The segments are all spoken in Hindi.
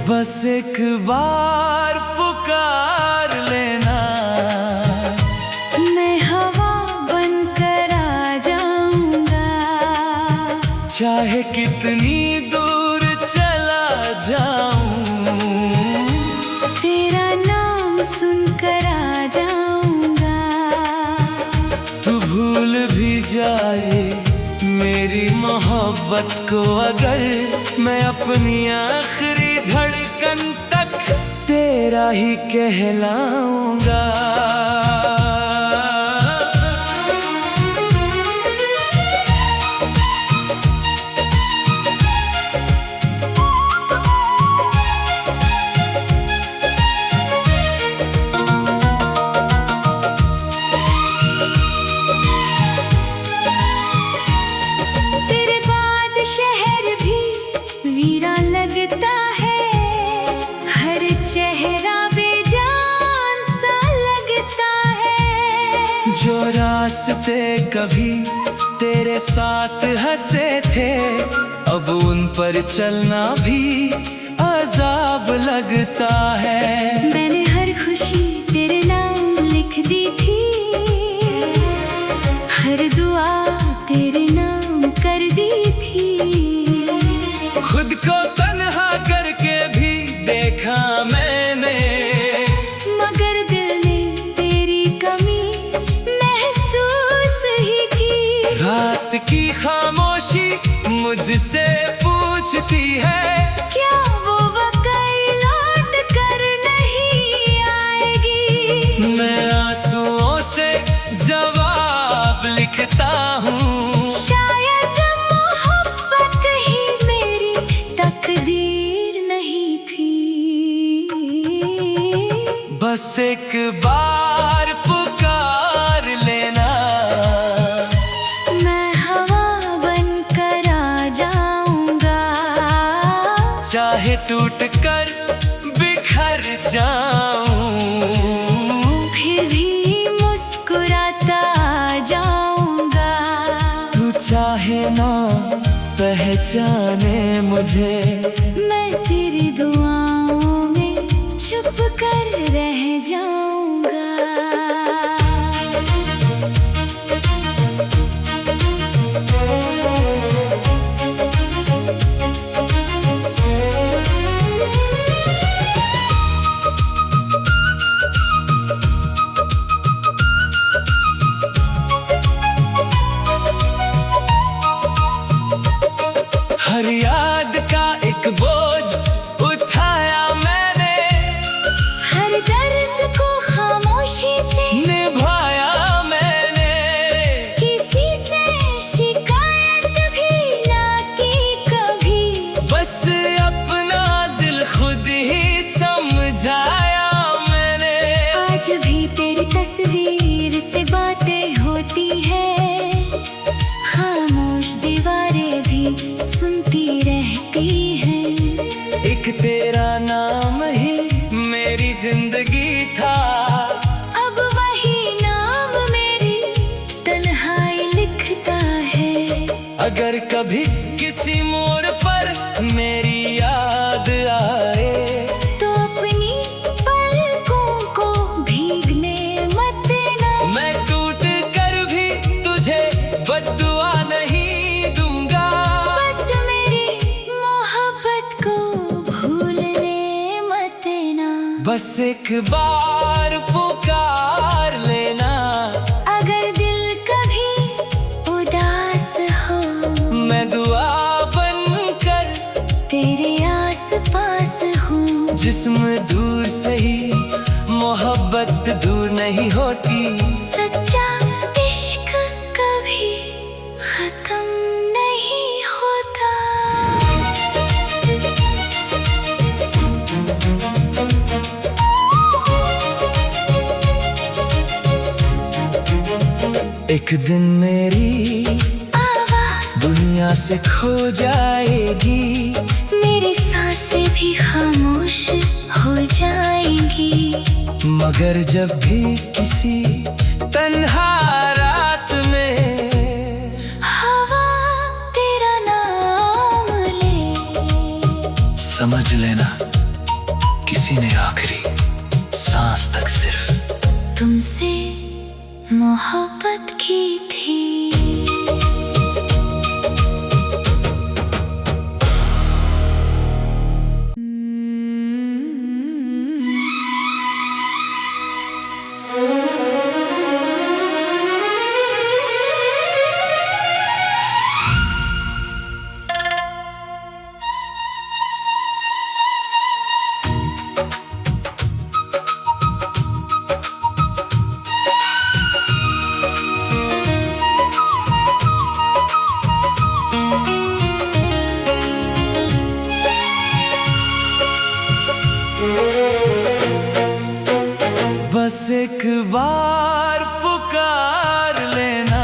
बस एक बार पुकार लेना, मैं हवा बनकर आ जाऊंगा। चाहे कितनी दूर चला जाऊं, तेरा नाम सुनकर आ जाऊंगा। तू भूल भी जाए मेरी मोहब्बत को अगर, मैं अपनी आखिरी धड़कन तक तेरा ही कहलाऊंगा। तेरे बाद शहर भी वीरान लगता है, हर चेहरा बेजान सा लगता है। जो रास्ते कभी तेरे साथ हंसे थे, अब उन पर चलना भी अजाब लगता है। मैंने हर खुशी तेरे नाम लिख दी थी, हर दुआ तेरे नाम कर दी थी। खुद को तन्हा करके भी देखा मैंने, मगर दिल ने तेरी कमी महसूस ही की। रात की खामोशी मुझसे पूछती है, क्या वो वक़्त लौट कर नहीं आएगी? मैं आंसुओं से जवाब लिखता हूँ। शायद मोहब्बत ही मेरी तकदीर नहीं थी। बस एक बार पुकार लेना, मैं हवा बनकर आ जाऊंगा। चाहे टूट कर बिखर जाऊं, फिर भी मुस्कुराता आ जाऊंगा। तू चाहे ना पहचाने मुझे, मैं तेरी दुआओं में छुप कर रह जाऊंगा। हर याद का एक बोझ उठाया मैंने, हर दर्द को खामोशी से निभाया मैंने। किसी से शिकायत भी ना की कभी, बस अपना दिल खुद ही समझाया मैंने। आज भी तेरी तस्वीर से बातें होती हैं, खामोश दीवारें भी सुनती रहती हैं। एक तेरा नाम ही मेरी जिंदगी था, अब वही नाम मेरी तन्हाई लिखता है। अगर कभी किसी मोड़ पर मेरी याद आए, तो अपनी पलकों को भीगने मत देना। मैं टूट कर भी तुझे बद्दुआ नहीं दूंगा। बस मेरी मोहब्बत को भूलने मत देना। बस एक बार पुकार लेना, अगर दिल कभी उदास हो, मैं दुआ बनकर तेरे आस पास हूँ। जिस्म दूर से ही मोहब्बत दूर नहीं होती। सच्चा इश्क कभी खत्म नहीं होता। एक दिन मेरी आवाज़ दुनिया से खो जाएगी, मेरी सांसें भी खामोश हो जाएंगी। मगर जब भी किसी तन्हा रात में हवा तेरा नाम ले, समझ लेना किसी ने आखिरी सांस तक सिर्फ तुमसे मोहब्बत की थी। बस एक बार पुकार लेना,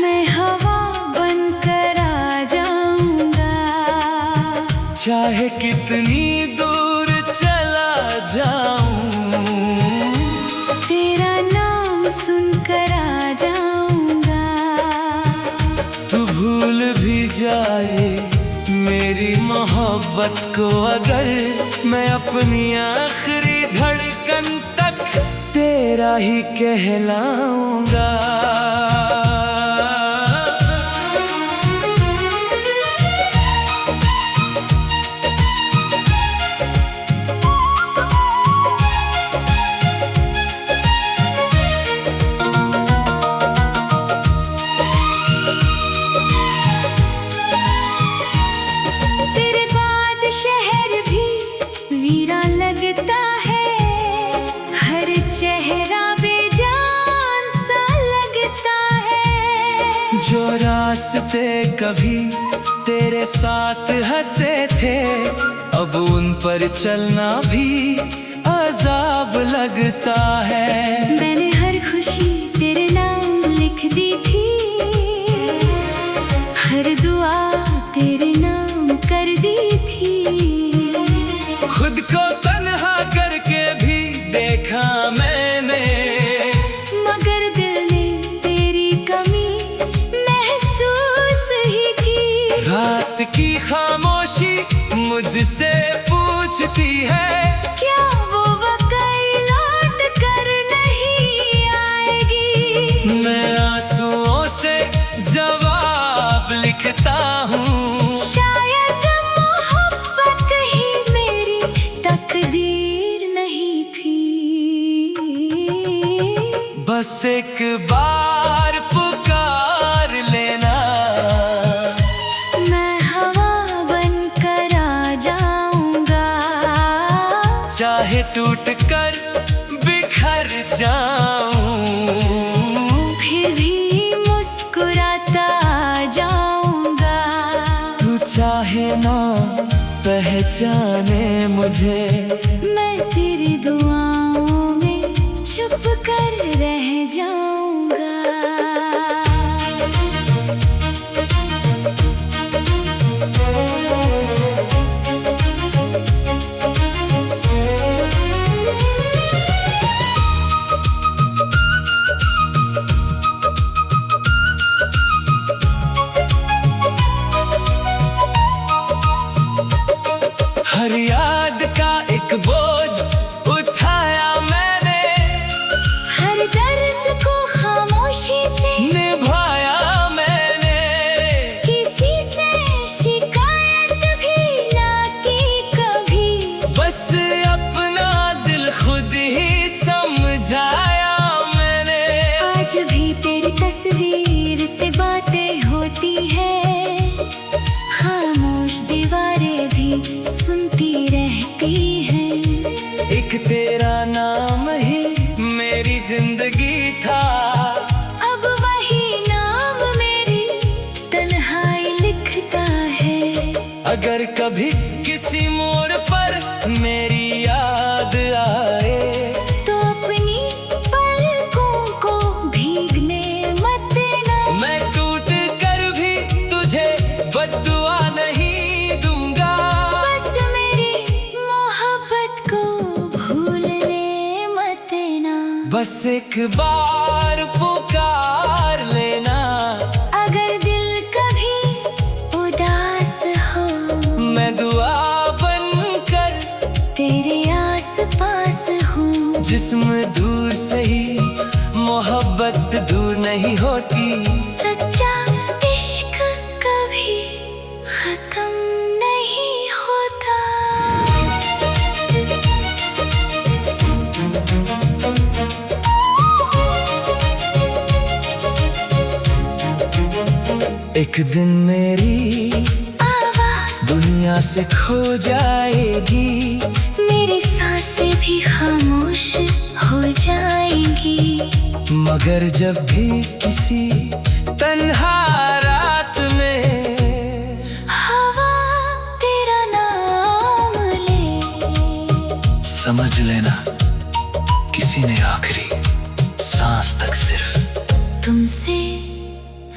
मैं हवा बनकर आ जाऊंगा। चाहे कितनी दूर चला जाऊं, तेरा नाम सुनकर आ जाऊंगा। तू भूल भी जाए मेरी मोहब्बत को अगर, मैं अपनी आखिरी धड़कन तक तेरा ही कहलाऊंगा। तेरे बाद शहर भी वीरान लगता है, हर चेहरा बेजान सा लगता है। जो रास्ते कभी तेरे साथ हंसे थे, अब उन पर चलना भी अजाब लगता है। मैंने हर खुशी तेरे नाम लिख दी थी, हर दुआ तेरे नाम कर दी थी। खुद को तन्हा करके भी देखा मैंने, मगर दिल ने तेरी कमी महसूस ही की। रात की खामोशी मुझसे पूछती है, क्या वो वक़्त लौट कर नहीं आएगी। मैं आंसुओं से जवाब लिखता हूँ, शायद मोहब्बत ही मेरी तकदीर नहीं थी। बस एक बार पुकार लेना, मैं हवा बनकर आ जाऊंगा। चाहे टूट कर बिखर जाऊं, फिर भी मुस्कुराता आ जाऊंगा। तू चाहे ना पहचाने मुझे, मैं तेरी दुआओं में छुप कर रह जाऊंगा। हर याद का एक बोझ उठाया मैंने, हर दर्द को खामोशी से निभाया मैंने। किसी से शिकायत भी ना की कभी, बस अपना दिल खुद ही समझाया मैंने। आज भी तेरी तस्वीर से बातें होती हैं, खामोश दीवारें भी सुनती रहती हैं। एक तेरा नाम ही मेरी जिंदगी था, अब वही नाम मेरी तन्हाई लिखता है। अगर कभी किसी मोड़ पर मेरी याद आए, तो अपनी पलकों को भीगने मत देना। मैं टूट कर भी तुझे बद्दुआ नहीं दूंगा। बस मेरी मोहब्बत को भूलने मत देना। बस एक बार पुकार लेना, अगर दिल कभी उदास हो, मैं नहीं होती। सच्चा इश्क कभी खत्म नहीं होता। एक दिन मेरी आवाज़ दुनिया से खो जाएगी, मेरी सांसें भी खामोश हो जाएंगी। मगर जब भी किसी तन्हा रात में हवा तेरा नाम ले, समझ लेना किसी ने आखिरी सांस तक सिर्फ तुमसे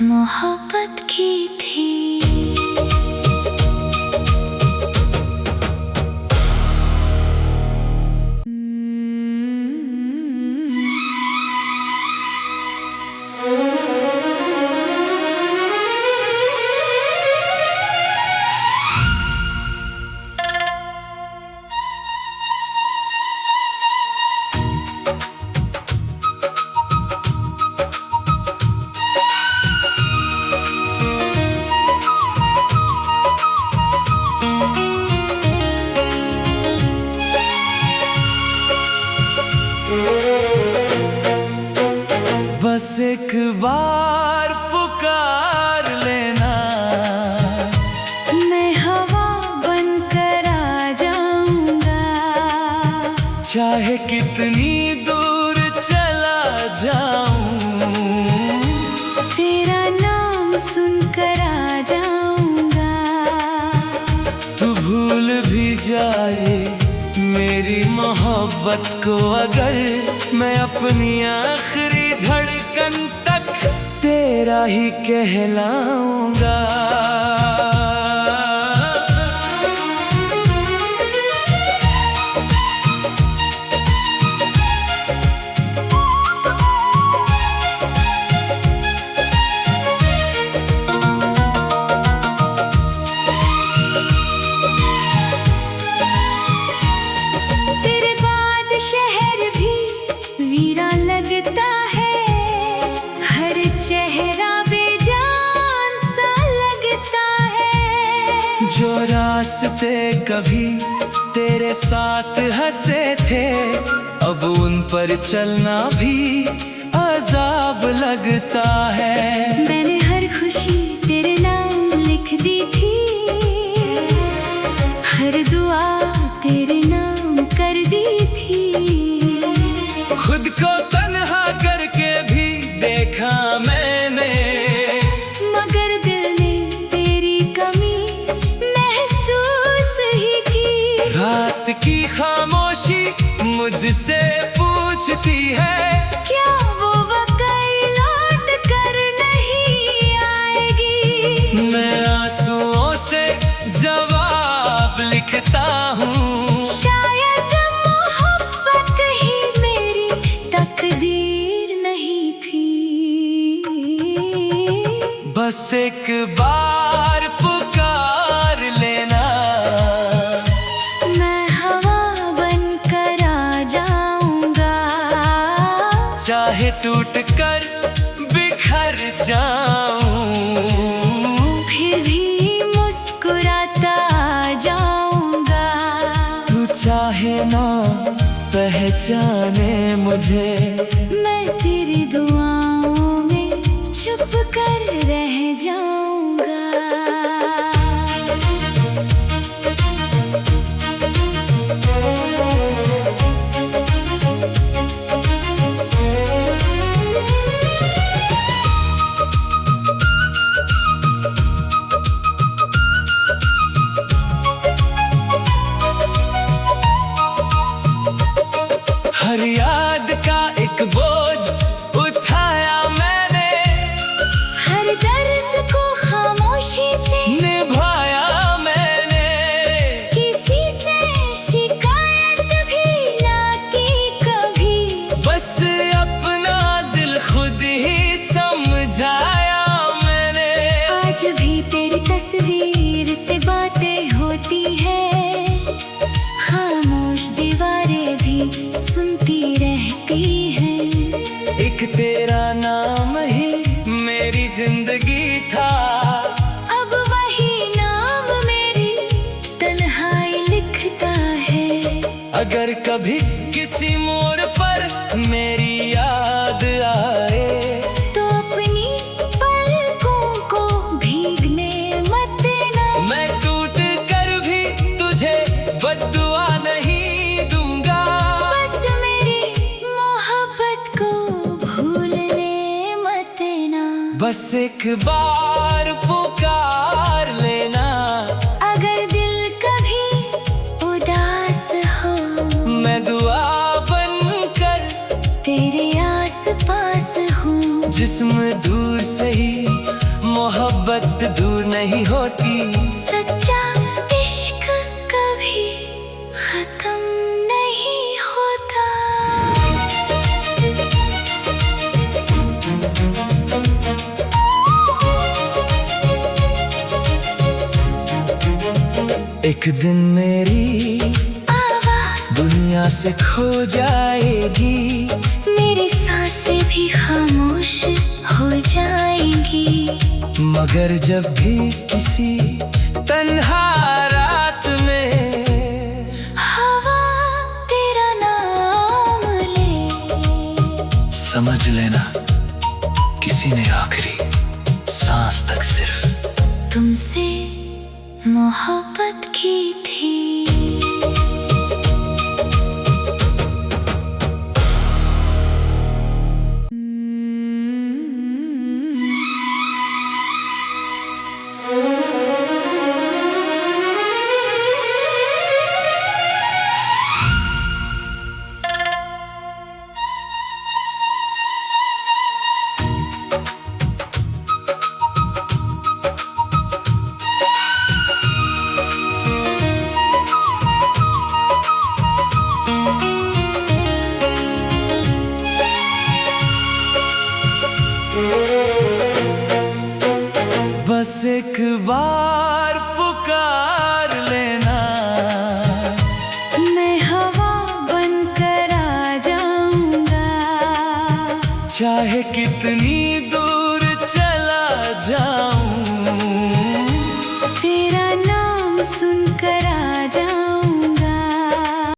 मोहब्बत की थी। बस एक बार पुकार लेना, मैं हवा बनकर आ जाऊंगा। चाहे कितनी दूर चला जाऊं, तेरा नाम सुनकर आ जाऊंगा। तू भूल भी जाए मेरी मोहब्बत को अगर, मैं अपनी आखिरी धड़कन तक तेरा ही कहलाऊंगा। तेरे बाद शहर भी वीरान लगता है, हर चेहरा बेजान सा लगता है। जो रास्ते कभी तेरे साथ हंसे थे, अब उन पर चलना भी अजाब लगता है। मैंने हर खुशी तेरे नाम लिख दी थी, हर दुआ तेरे नाम कर दी थी। खुद को तन्हा करके भी देखा मैंने, मगर दिल ने तेरी कमी महसूस ही की। रात की खामोशी मुझसे पूछती है, क्या वो वक़्त लौट कर नहीं आएगी? मैं आंसुओं से जवाब लिखता हूँ। शायद मोहब्बत ही मेरी तकदीर नहीं थी। बस एक बार पुकार लेना, मैं हवा बनकर आ जाऊंगा। चाहे टूट कर बिखर जाऊं, फिर भी मुस्कुराता आ जाऊंगा। तू चाहे ना पहचाने मुझे, मैं तेरी दुआओं में छुप कर रह जाऊंगा। हर याद का एक बोझ उठाया मैंने, हर दर्द को अगर कभी किसी मोड़ पर मेरी याद आए तो अपनी पलकों को भीगने मत देना। मैं टूट कर भी तुझे बद्दुआ नहीं दूंगा। बस मेरी मोहब्बत को भूलने मत देना। बस एक बार पुकार लेना। अगर दिल कभी उदास हो मैं दुआ बनकर तेरे आस पास हूँ। जिस्म दूर से ही मोहब्बत दूर नहीं होती। सच्चा इश्क कभी खत्म नहीं होता। एक दिन मेरी आवाज़ दुनिया से खो जाएगी। मेरी सांसें भी खामोश हो जाएंगी। मगर जब भी किसी तन्हा रात में हवा तेरा नाम ले, समझ लेना किसी ने आखिरी सांस तक सिर्फ तुमसे मोहब्बत की थी। बस एक बार पुकार लेना। मैं हवा बनकर आ जाऊंगा। चाहे कितनी दूर चला जाऊं